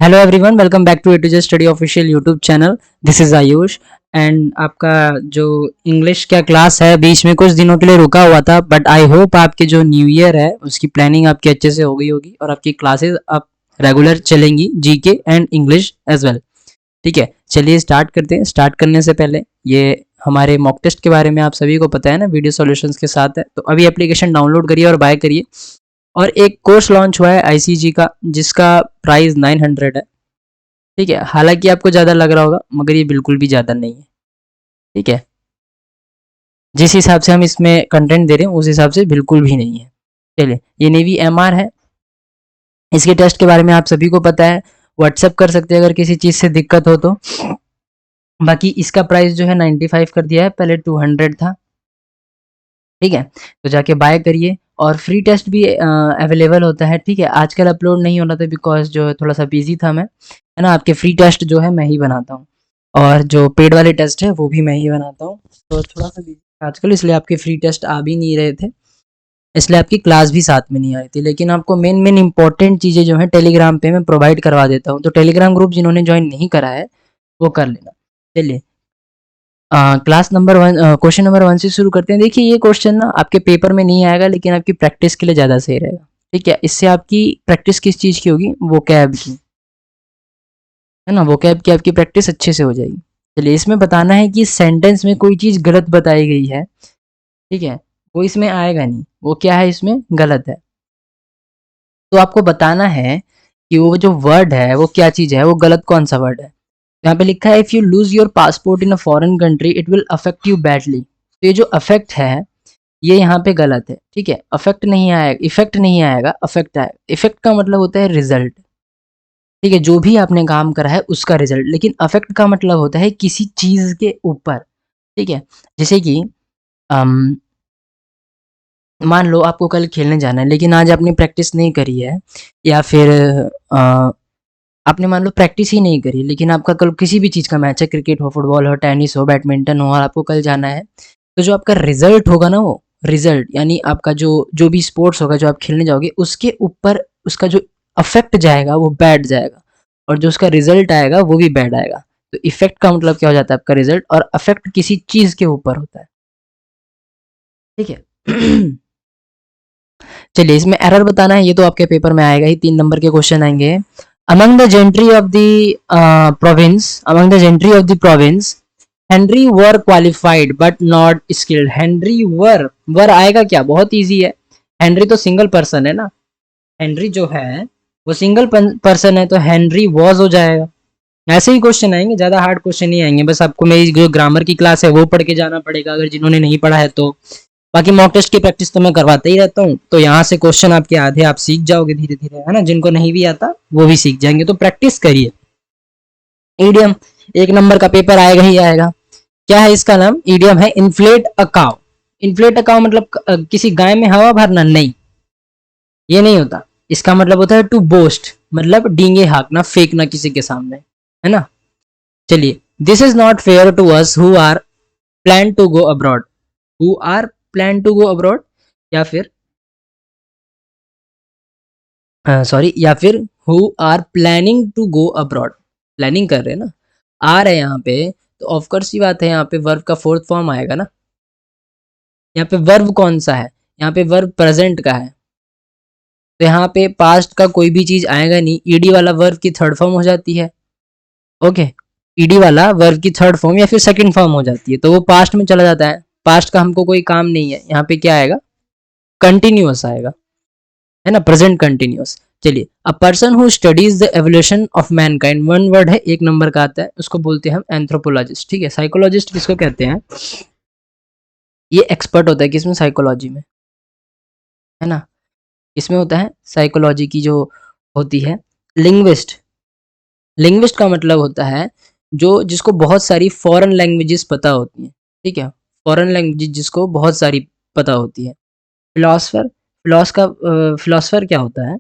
Hello everyone, welcome back to A to Z study official YouTube channel. This is Ayush and आपका जो English का class है बीच में कुछ दिनों के लिए रुका हुआ था, बट आई होप आपके जो न्यू ईयर है उसकी प्लानिंग आपकी अच्छे से हो गई होगी और आपकी क्लासेस अब रेगुलर चलेंगी, GK and English as well. ठीक है, चलिए स्टार्ट करते हैं। स्टार्ट करने से पहले ये हमारे मॉक टेस्ट के बारे में आप सभी को पता है ना, वीडियो सॉल्यूशंस के साथ है, तो अभी एप्लीकेशन डाउनलोड करिए और बाय करिए। और एक कोर्स लॉन्च हुआ है आईसीजी का जिसका प्राइस 900 है। ठीक है, हालांकि आपको ज़्यादा लग रहा होगा मगर ये बिल्कुल भी ज़्यादा नहीं है। ठीक है, जिस हिसाब से हम इसमें कंटेंट दे रहे हैं उस हिसाब से बिल्कुल भी नहीं है। चलिए, ये नेवी एमआर है। इसके टेस्ट के बारे में आप सभी को पता है, व्हाट्सएप कर सकते हैं अगर किसी चीज़ से दिक्कत हो तो। बाकी इसका प्राइस जो है 95 कर दिया है, पहले 200 था। ठीक है, तो जाके बाय करिए और फ्री टेस्ट भी अवेलेबल होता है। ठीक है, आजकल अपलोड नहीं होना था बिकॉज जो है थोड़ा सा बिजी था मैं, है ना। आपके फ्री टेस्ट जो है मैं ही बनाता हूँ और जो पेड वाले टेस्ट है वो भी मैं ही बनाता हूँ, तो थोड़ा सा बिजी आजकल, इसलिए आपके फ्री टेस्ट आ भी नहीं रहे थे, इसलिए आपकी क्लास भी साथ में नहीं आ रही थी। लेकिन आपको मेन मेन इंपॉर्टेंट चीज़ें जो है टेलीग्राम पे मैं प्रोवाइड करवा देता हूँ, तो टेलीग्राम ग्रुप जिन्होंने ज्वाइन नहीं करा है वो कर लेना। चलिए, क्लास नंबर 1 क्वेश्चन नंबर 1 से शुरू करते हैं। देखिए, ये क्वेश्चन ना आपके पेपर में नहीं आएगा लेकिन आपकी प्रैक्टिस के लिए ज़्यादा सही रहेगा। ठीक है, इससे आपकी प्रैक्टिस किस चीज़ की होगी, वोकैब की, है ना। वोकैब की आपकी प्रैक्टिस अच्छे से हो जाएगी। चलिए, इसमें बताना है कि सेंटेंस में कोई चीज़ गलत बताई गई है। ठीक है, वो इसमें आएगा नहीं, वो क्या है इसमें गलत है, तो आपको बताना है कि वो जो वर्ड है वो क्या चीज़ है, वो गलत कौन सा वर्ड है। यहाँ पे लिखा है if you lose your passport in a foreign country it will affect you badly. तो ये जो अफेक्ट है ये यहाँ पे गलत है। ठीक है, अफेक्ट नहीं आएगा, इफेक्ट नहीं आएगा, अफेक्ट आएगा। इफेक्ट का मतलब होता है रिजल्ट। ठीक है, जो भी आपने काम करा है उसका रिजल्ट, लेकिन अफेक्ट का मतलब होता है किसी चीज के ऊपर। ठीक है, जैसे कि अम, मान लो आपको कल खेलने जाना है लेकिन आज आपने प्रैक्टिस नहीं करी है, या फिर अ, आपने मान लो प्रैक्टिस ही नहीं करी लेकिन आपका कल किसी भी चीज़ का मैच है, क्रिकेट हो, फुटबॉल हो, टेनिस हो, बैडमिंटन हो, और आपको कल जाना है, तो जो आपका रिजल्ट होगा ना, वो रिजल्ट यानी आपका जो जो भी स्पोर्ट्स होगा जो आप खेलने जाओगे उसके ऊपर उसका जो अफेक्ट जाएगा वो बैड जाएगा, और जो उसका रिजल्ट आएगा वो भी बैड आएगा। तो इफेक्ट का मतलब क्या हो जाता है आपका रिजल्ट, और अफेक्ट किसी चीज के ऊपर होता है। ठीक है। चलिए, इसमें एरर बताना है, ये तो आपके पेपर में आएगा ही, 3 नंबर के क्वेश्चन आएंगे। Among the gentry of the province, among the gentry of the province Henry were qualified but not skilled. Henry were आएगा क्या, बहुत इजी है। हेनरी तो सिंगल पर्सन है ना, हेनरी जो है वो सिंगल पर्सन है, तो हेनरी वॉज हो जाएगा। ऐसे ही क्वेश्चन आएंगे, ज्यादा हार्ड क्वेश्चन नहीं आएंगे, बस आपको मेरी जो ग्रामर की क्लास है वो पढ़ के जाना पड़ेगा अगर जिन्होंने नहीं पढ़ा है तो। बाकी मॉक टेस्ट की प्रैक्टिस तो मैं करवाता ही रहता हूँ, तो यहाँ से क्वेश्चन आपके आधे आप सीख जाओगे धीरे धीरे, है ना। जिनको नहीं भी आता वो भी सीख जाएंगे, तो प्रैक्टिस करिए। ईडियम, 1 नंबर का पेपर आएगा ही आएगा। क्या है इसका नाम, ईडियम है inflate a cow. Inflate a cow मतलब किसी गाय में हवा भरना, नहीं, ये नहीं होता। इसका मतलब होता है टू बोस्ट, मतलब डींगे हाँकना, फेंकना किसी के सामने, है ना। चलिए, this is not fair to us who are plan to go abroad, who are plan to go abroad, या फिर सॉरी, या फिर who are planning to go abroad, planning कर रहे हैं ना, आ रहे हैं यहाँ पे, तो ऑफकोर्स ही बात है यहाँ पे वर्ब का फोर्थ फॉर्म आएगा ना। यहाँ पे वर्ब कौन सा है, यहाँ पे वर्ब प्रेजेंट का है, तो यहाँ पे पास्ट का कोई भी चीज आएगा नहीं। ईडी वाला वर्ब की थर्ड फॉर्म हो जाती है। ओके, ईडी वाला वर्ब की थर्ड फॉर्म या फिर सेकंड फॉर्म हो जाती है, तो वो पास्ट में चला जाता है। पास्ट का हमको कोई काम नहीं है, यहाँ पे क्या आएगा, कंटिन्यूअस आएगा, है ना, प्रेजेंट कंटिन्यूअस। चलिए, a person who studies the evolution of Mankind, 1 word है, 1 नंबर का आता है, उसको बोलते हैं हम एंथ्रोपोलॉजिस्ट। ठीक है, साइकोलॉजिस्ट किसको कहते हैं, ये एक्सपर्ट होता है किसमें, साइकोलॉजी में, है ना। इसमें होता है साइकोलॉजी की जो होती है। लिंग्विस्ट, लिंग्विस्ट का मतलब होता है जो जिसको बहुत सारी फॉरेन लैंग्वेजेस पता होती हैं। ठीक है, फॉरेन लैंग्वेज जिसको बहुत सारी पता होती है। फिलोसफर, फिलोसफर क्या होता है,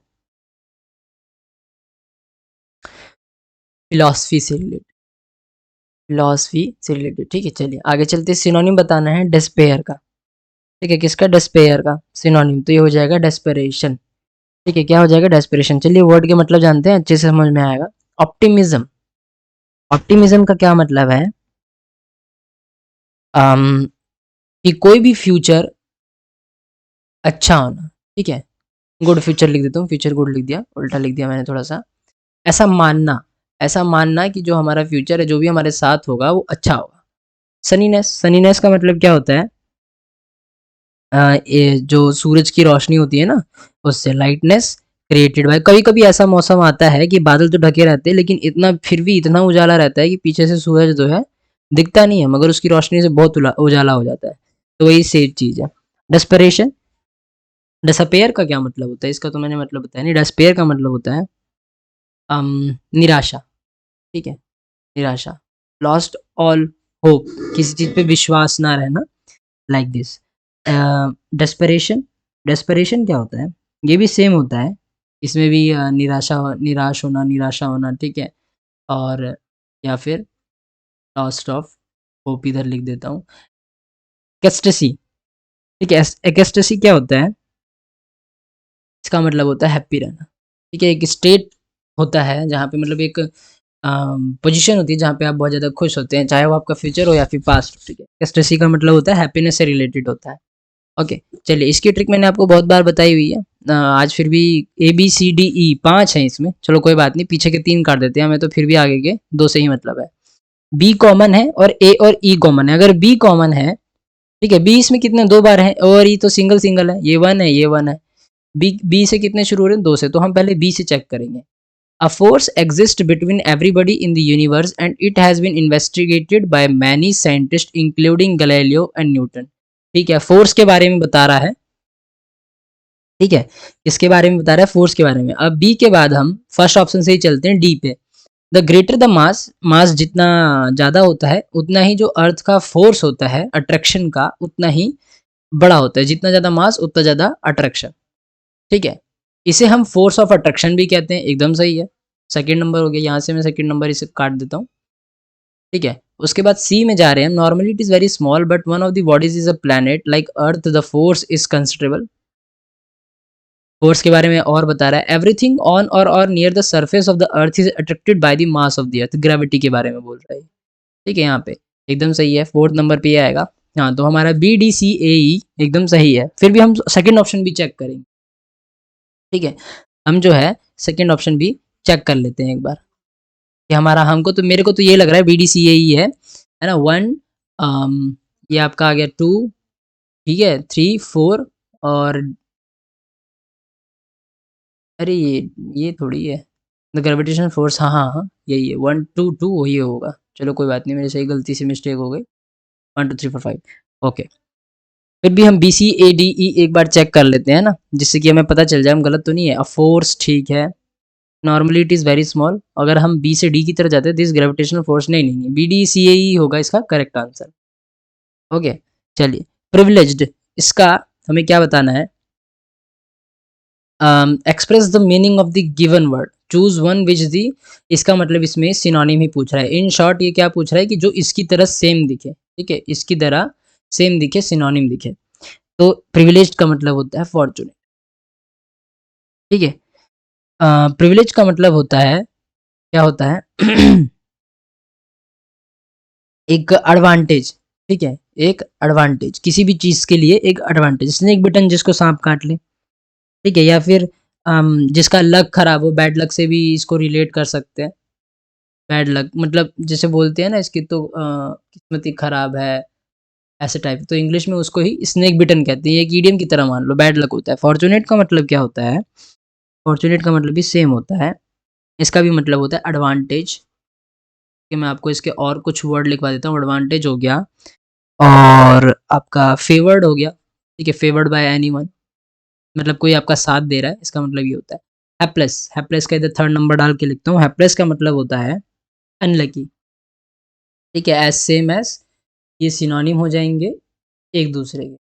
फिलॉसफी से रिलेटेड, फिलॉसफी से रिलेटेड। ठीक है, चलिए आगे चलते, सिनोनिम बताना है डिस्पेयर का। ठीक है, किसका, डिस्पेयर का सिनोनिम, तो ये हो जाएगा डेस्परेशन। ठीक है, क्या हो जाएगा, डेस्परेशन। चलिए, वर्ड के मतलब जानते हैं, अच्छे से समझ में आएगा। ऑप्टिमिज्म, ऑप्टिमिज्म का क्या मतलब है? अम, कि कोई भी फ्यूचर अच्छा होना, ठीक है? गुड फ्यूचर लिख देता हूँ, फ्यूचर गुड लिख दिया, उल्टा लिख दिया मैंने थोड़ा-सा। ऐसा मानना, ऐसा मानना कि जो हमारा फ्यूचर है, जो भी हमारे साथ होगा वो अच्छा होगा। सनीनेस, सनीनेस का मतलब क्या होता है? ये जो सूरज की रोशनी होती है ना, उससे लाइटनेस क्रिएटेड बाय, कभी-कभी ऐसा मौसम आता है कि बादल तो ढके रहते हैं लेकिन इतना फिर भी इतना उजाला रहता है कि पीछे से सूरज जो है दिखता नहीं है, मगर उसकी रोशनी से बहुत उजाला हो जाता है। तो वही सेम चीज़ है। डेस्परेशन, डिसअपियर का क्या मतलब होता है? इसका तो मैंने मतलब बताया नहीं। डिसअपियर का मतलब होता है अम, निराशा, ठीक है? निराशा। लॉस्ट ऑल होप, किसी चीज़ पे विश्वास ना रहना, लाइक दिस। डेस्परेशन, डेस्परेशन क्या होता है? ये भी सेम होता है। इसमें भी निराश होना, ठीक है? और या फिर लॉस्ट ऑफ होप इधर लिख देता हूँ। एक्सटेसी, ठीक है? एक्सटेसी क्या होता है? इसका मतलब होता है हैप्पी रहना, ठीक है? एक स्टेट होता है जहाँ पे मतलब एक पोजीशन होती है जहाँ पे आप बहुत ज़्यादा खुश होते हैं, चाहे वो आपका फ्यूचर हो या फिर पास्ट, ठीक है? एक्सटेसी का मतलब होता है हैप्पीनेस से रिलेटेड होता है। ओके, चलिए इसकी ट्रिक मैंने आपको बहुत बार बताई हुई है। आज फिर भी A B C D E 5 हैं इसमें, चलो कोई बात नहीं, पीछे के 3 काट देते हैं, हमें तो फिर भी आगे के 2 से ही मतलब है। बी कॉमन है और ए और ई कॉमन है। अगर बी कॉमन है, ठीक है, बी इसमें कितने 2 बार हैं और ई तो सिंगल सिंगल है, ये 1 है, ये 1 है। बी बी से कितने शुरू हो रहे हैं? 2 से, तो हम पहले बी से चेक करेंगे। A force exists between everybody in the universe and it has been investigated by many scientists including Galileo and Newton। ठीक है, फोर्स के बारे में बता रहा है, ठीक है? इसके बारे में बता रहा है, फोर्स के बारे में। अब बी के बाद हम फर्स्ट ऑप्शन से ही चलते हैं, डी पे। द ग्रेटर द मास, मास जितना ज़्यादा होता है उतना ही जो अर्थ का फोर्स होता है अट्रैक्शन का उतना ही बड़ा होता है। जितना ज़्यादा मास उतना ज़्यादा अट्रैक्शन, ठीक है? इसे हम फोर्स ऑफ अट्रैक्शन भी कहते हैं, एकदम सही है। सेकंड नंबर हो गया, यहाँ से मैं सेकंड नंबर इसे काट देता हूँ, ठीक है? उसके बाद सी में जा रहे हैं। Normally it is very small but one of the bodies is a planet like earth, the force is considerable. Force के बारे में और बता रहा है, एवरीथिंग ऑन और near the surface of the earth is attracted by the mass of the earth, gravity के बारे में बोल रहा है, ठीक है? यहाँ पे एकदम सही है, फोर्थ नंबर पे ये आएगा। हाँ, तो हमारा बी डी सी ए ई एकदम सही है। फिर भी हम सेकंड ऑप्शन भी चेक करेंगे, ठीक है? हम जो है सेकंड ऑप्शन भी चेक कर लेते हैं एक बार कि हमारा, हमको तो, मेरे को तो ये लग रहा है बी डी सी ए ई है ना? वन, ये आपका आ गया टू, ठीक है, थ्री, फोर, और अरे ये थोड़ी है द ग्रेविटेशन फोर्स। हाँ हाँ हाँ, यही है, वन टू टू वही होगा। चलो कोई बात नहीं, मेरे से ही गलती से मिस्टेक हो गई। One two three four five, okay. फिर भी हम B C A D E एक बार चेक कर लेते हैं ना, जिससे कि हमें पता चल जाए हम गलत तो नहीं है। अ फोर्स, ठीक है, normally it is very small. अगर हम बी से डी की तरफ जाते हैं दिस ग्रेविटेशनल फोर्स, नहीं नहीं नहीं, बी डी सी ए ई होगा इसका करेक्ट आंसर। ओके, चलिए। प्रिविलेज्ड, इसका हमें क्या बताना है? Express the meaning of the given word, choose one which the, इसका मतलब इसमें सिनोनिम ही पूछ रहा है। इन शॉर्ट ये क्या पूछ रहा है कि जो इसकी तरह सेम दिखे, ठीक है, इसकी तरह सेम दिखे, सिनोनिम दिखे। तो प्रिविलेज्ड का मतलब होता है फॉर्चुनेट, ठीक है? प्रिविलेज का मतलब होता है, क्या होता है? एक एडवांटेज, ठीक है? एक एडवांटेज, किसी भी चीज के लिए एक एडवांटेज। स्नेक बिटन, जिसको सांप काट ले, ठीक है? या फिर जिसका लक खराब हो, बैड लक से भी इसको रिलेट कर सकते हैं। बैड लक मतलब जैसे बोलते हैं ना, इसकी तो किस्मत ही खराब है, ऐसे टाइप। तो इंग्लिश में उसको ही स्नेक बिटन कहते हैं, एक ईडियम की तरह मान लो, बैड लक होता है। फॉर्चुनेट का मतलब क्या होता है? फॉर्चुनेट का मतलब भी सेम होता है, इसका भी मतलब होता है एडवांटेज। कि मैं आपको इसके और कुछ वर्ड लिखवा देता हूँ। एडवांटेज हो गया, और आपका फेवर्ड हो गया, ठीक है? फेवर्ड बाय एनीवन, मतलब कोई आपका साथ दे रहा है, इसका मतलब ये होता है। हैप्लेस, हैप्लेस का इधर थर्ड नंबर डाल के लिखता हूँ। हैप्लेस का मतलब होता है अनलकी, ठीक है? एज सेम एज, ये सिनोनिम हो जाएंगे एक दूसरे के,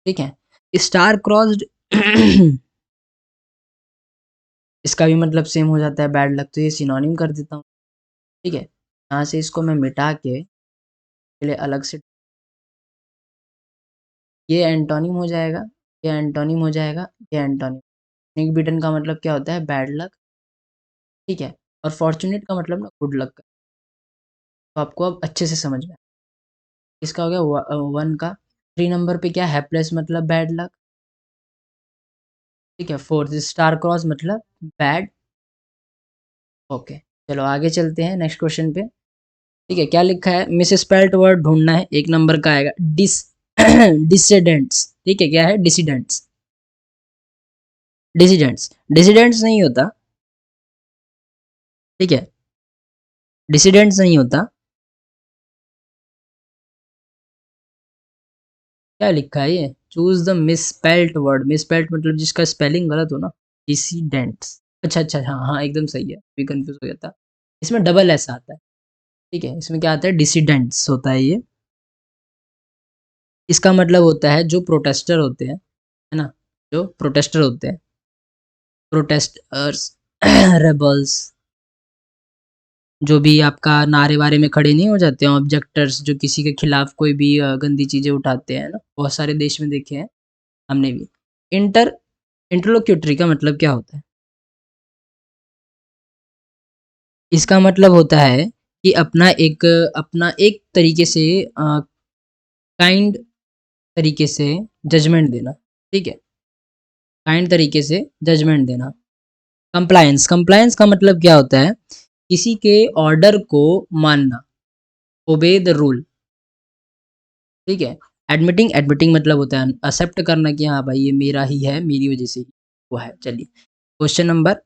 ठीक है? स्टार क्रॉस्ड, इसका भी मतलब सेम हो जाता है, बैड लक, तो ये सिनोनिम कर देता हूँ, ठीक है? यहाँ से इसको मैं मिटा के पहले अलग से, ये एंटोनिम हो जाएगा, ये एंटोनिम हो जाएगा, ये एंटोनिम। स्नेक बिटन का मतलब क्या होता है? बैड लक, ठीक है? और फॉर्चुनेट का मतलब ना गुड लक का। तो आपको अब अच्छे से समझ में आया। इसका हो गया 1 का। 3 नंबर पे क्या, हैप्लेस मतलब बैड लक। ठीक है, 4 स्टार क्रॉस मतलब बैड। ओके, चलो आगे चलते हैं नेक्स्ट क्वेश्चन पे। ठीक है, क्या लिखा है, मिस स्पेल्ट वर्ड ढूंढना है। 1 नंबर का आएगा डिस डिसिडेंट्स। ठीक है, क्या है, डिसिडेंट्स। डिसिडेंट्स, डिसिडेंट्स नहीं होता। ठीक है, डिसिडेंट्स नहीं होता। क्या लिखा है ये, चूज द मिसस्पेल्ट वर्ड। मिसस्पेल्ट मतलब जिसका स्पेलिंग गलत हो ना। डिसिडेंट्स, अच्छा अच्छा, हाँ हाँ एकदम सही है, भी कंफ्यूज हो जाता। इसमें डबल एस आता है। ठीक है, इसमें क्या आता है, डिसिडेंट्स होता है ये। इसका मतलब होता है जो प्रोटेस्टर होते हैं, है ना, जो प्रोटेस्टर होते हैं, प्रोटेस्टर्स, रेबल्स, जो भी आपका नारे वारे में खड़े नहीं हो जाते हैं, ऑब्जेक्टर्स, जो किसी के खिलाफ कोई भी गंदी चीजें उठाते हैं ना, बहुत सारे देश में देखे हैं हमने भी। इंटर इंटरलोक्यूटरी का मतलब क्या होता है? इसका मतलब होता है कि अपना एक तरीके से काइंड तरीके से जजमेंट देना। ठीक है, काइंड तरीके से जजमेंट देना। कंप्लायंस, कंप्लायंस का मतलब क्या होता है, किसी के ऑर्डर को मानना, ओबे द रूल। ठीक है, एडमिटिंग, एडमिटिंग मतलब होता है एक्सेप्ट करना कि हाँ भाई ये मेरा ही है, मेरी वजह से ही वो है। चलिए, question number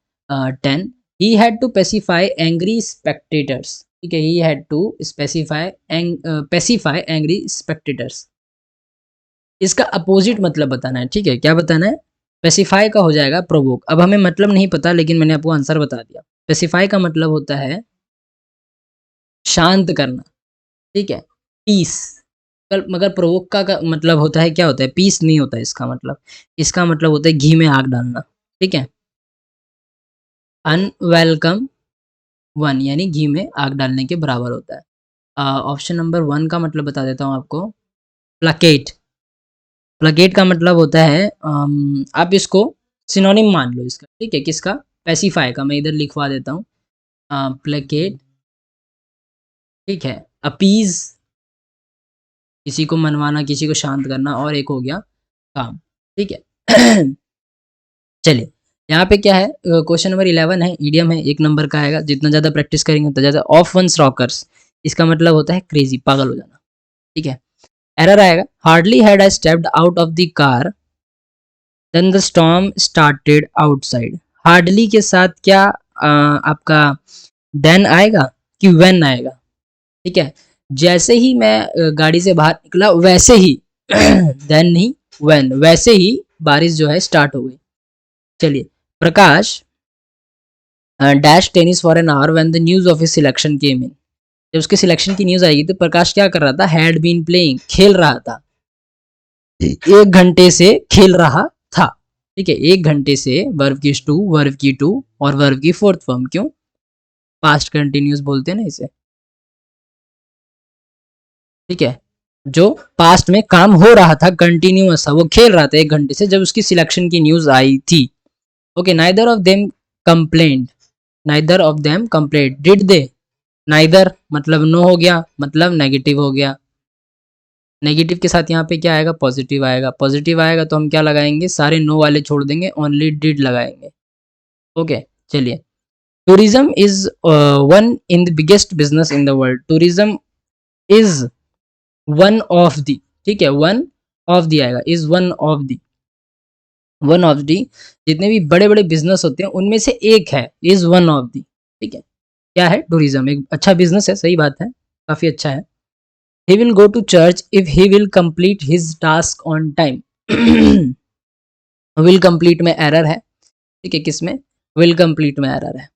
10, he had to pacify angry spectators. ठीक है, he had to specify pacify angry spectators. इसका अपोजिट मतलब बताना है। ठीक है, क्या बताना है, पेसिफाई का हो जाएगा प्रोवोक। अब हमें मतलब नहीं पता, लेकिन मैंने आपको आंसर बता दिया। पेसिफाई का मतलब होता है शांत करना। ठीक है, पीस। मगर प्रोवोक का मतलब होता है, क्या होता है, पीस नहीं होता है इसका मतलब। इसका मतलब होता है घी में आग डालना। ठीक है, अनवेलकम वन यानी घी में आग डालने के बराबर होता है। ऑप्शन नंबर 1 का मतलब बता देता हूँ आपको, प्लाकेट। प्लाकेट का मतलब होता है आप इसको सिनोनिम मान लो इसका। ठीक है, किसका, पेसिफाई का। मैं इधर लिखवा देता हूँ, प्लेकेट। ठीक है, अपीज, किसी को मनवाना, किसी को शांत करना, और एक हो गया काम। ठीक है। चलिए, यहाँ पे क्या है, क्वेश्चन नंबर 11 है, ईडियम है, 1 नंबर का आएगा। जितना ज़्यादा प्रैक्टिस करेंगे उतना ज़्यादा। ऑफ वंस रॉकर्स, इसका मतलब होता है क्रेजी, पागल हो जाना। ठीक है, एरर आएगा, hardly had I stepped out of the car then the storm started outside. Hardly के साथ क्या आपका देन आएगा कि व्हेन आएगा? ठीक है, जैसे ही मैं गाड़ी से बाहर निकला वैसे ही देन नहीं, व्हेन, वैसे ही बारिश जो है स्टार्ट हो गई। चलिए, Prakash dash tennis for an hour when the news of his selection came in. जब उसके सिलेक्शन की न्यूज आएगी तो प्रकाश क्या कर रहा था, हैड बीन प्लेइंग, खेल रहा था। 1 घंटे से खेल रहा था। ठीक है, 1 घंटे से वर्ब की टू, वर्ब की टू और वर्ब की फोर्थ फॉर्म। क्यों, पास्ट कंटिन्यूस बोलते हैं ना इसे। ठीक है, जो पास्ट में काम हो रहा था, कंटिन्यूअस था, वो खेल रहा था 1 घंटे से जब उसकी सिलेक्शन की न्यूज आई थी। Okay, neither of them complaint, neither of them complaint, did they, neither मतलब नो हो गया, मतलब नेगेटिव हो गया। नेगेटिव के साथ यहाँ पे क्या आएगा, पॉजिटिव आएगा। पॉजिटिव आएगा तो हम क्या लगाएंगे, सारे नो वाले छोड़ देंगे, ओनली डिड लगाएंगे। ओके, चलिए, tourism is one in the biggest business in the world. Tourism is one of the, ठीक है, वन ऑफ दी आएगा, is one of the, one of the, जितने भी बड़े बड़े बिजनेस होते हैं उनमें से एक है, इज वन ऑफ दी। ठीक है, क्या है, टूरिज्म एक अच्छा बिजनेस है, सही बात है, काफी अच्छा है। He will go to church if he will complete his task on time. Will complete में एरर है। ठीक है, किसमें, विल कंप्लीट में एरर है।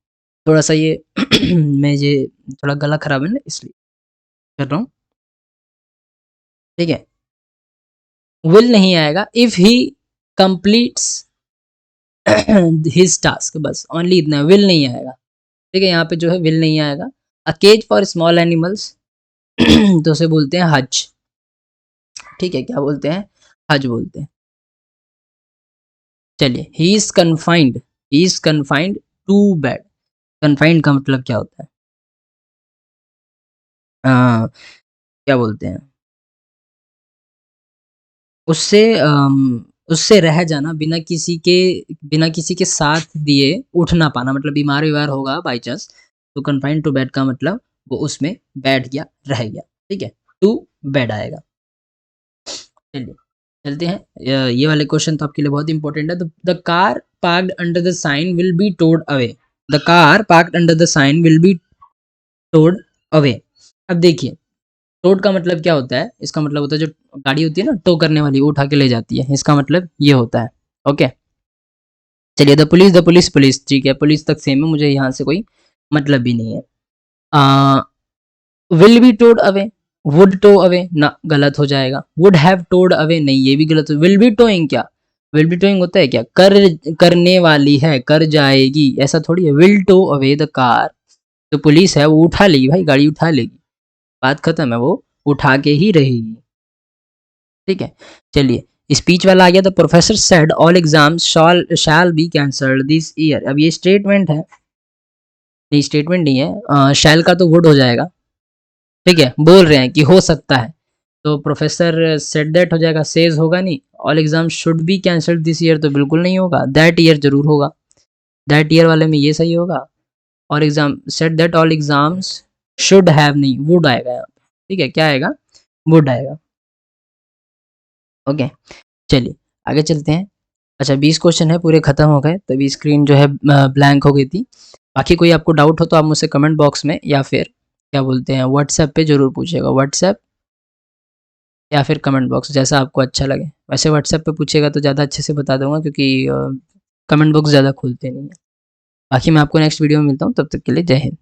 थोड़ा सा ये मैं ये थोड़ा गला खराब है ना, इसलिए कर रहा हूँ। ठीक है, विल नहीं आएगा, if he completes his task, बस ओनली इतना, विल नहीं आएगा। ठीक है, यहाँ पे जो है विल नहीं आएगा। A cage for small animals, तो उसे बोलते हैं हज। ठीक है, क्या बोलते हैं, हज बोलते हैं। चलिए, he is confined, he is confined to bed. Confined का मतलब क्या होता है? क्या बोलते हैं? उससे उससे रह जाना, बिना किसी के साथ दिए उठ ना पाना, मतलब बीमार-विमार होगा बाय चांस, तो कन्फाइंड टू बेड का मतलब वो उसमें बैठ गया, रह गया, ठीक है? टू बेड आएगा। चलिए, चलते हैं। ये वाले क्वेश्चन तो आपके लिए बहुत इंपॉर्टेंट है। The car parked under the sign will be towed away. The car parked under the sign will be towed away. अब देखिए, टोड का मतलब क्या होता है? इसका मतलब होता है जो गाड़ी होती है ना टो करने वाली, वो उठा के ले जाती है, इसका मतलब ये होता है। ओके, चलिए द पुलिस पुलिस, ठीक है, पुलिस तक सेम है, मुझे यहाँ से कोई मतलब भी नहीं है। Will be towed away, would tow away ना, गलत हो जाएगा। वुड हैव टोड अवे, नहीं ये भी गलत हो। विल बी टोइंग, क्या विल बी टोइंग होता है क्या? करने वाली है, कर जाएगी, ऐसा थोड़ी है। Will tow away the car, तो पुलिस है वो उठा लेगी भाई, गाड़ी उठा लेगी, बात खत्म है, वो उठा के ही रहेगी, ठीक है। चलिए स्पीच वाला आ गया। The professor said all exams shall be cancelled this year. अब ये स्टेटमेंट है, नहीं स्टेटमेंट नहीं है, शैल का तो वुड हो जाएगा, ठीक है, बोल रहे हैं कि हो सकता है, तो प्रोफेसर सेड दैट हो जाएगा, सेज होगा नहीं। All exam should be cancelled this year तो बिल्कुल नहीं होगा, दैट ईयर जरूर होगा, दैट ईयर वाले में ये सही होगा। और exam said that all exams should have, नहीं वुड आएगा यहाँ पे, ठीक है, क्या आएगा? वुड आएगा। ओके, चलिए आगे चलते हैं। अच्छा 20 क्वेश्चन है, पूरे खत्म हो गए, तभी स्क्रीन जो है ब्लैंक हो गई थी। बाकी कोई आपको डाउट हो तो आप मुझसे कमेंट बॉक्स में या फिर क्या बोलते हैं व्हाट्सएप पे ज़रूर पूछिएगा, व्हाट्सएप या फिर कमेंट बॉक्स, जैसा आपको अच्छा लगे। वैसे व्हाट्सएप पे पूछिएगा तो ज़्यादा अच्छे से बता दूंगा, क्योंकि कमेंट बॉक्स ज़्यादा खुलते नहीं है। बाकी मैं आपको नेक्स्ट वीडियो में मिलता हूँ, तब तक के लिए जय हिंद।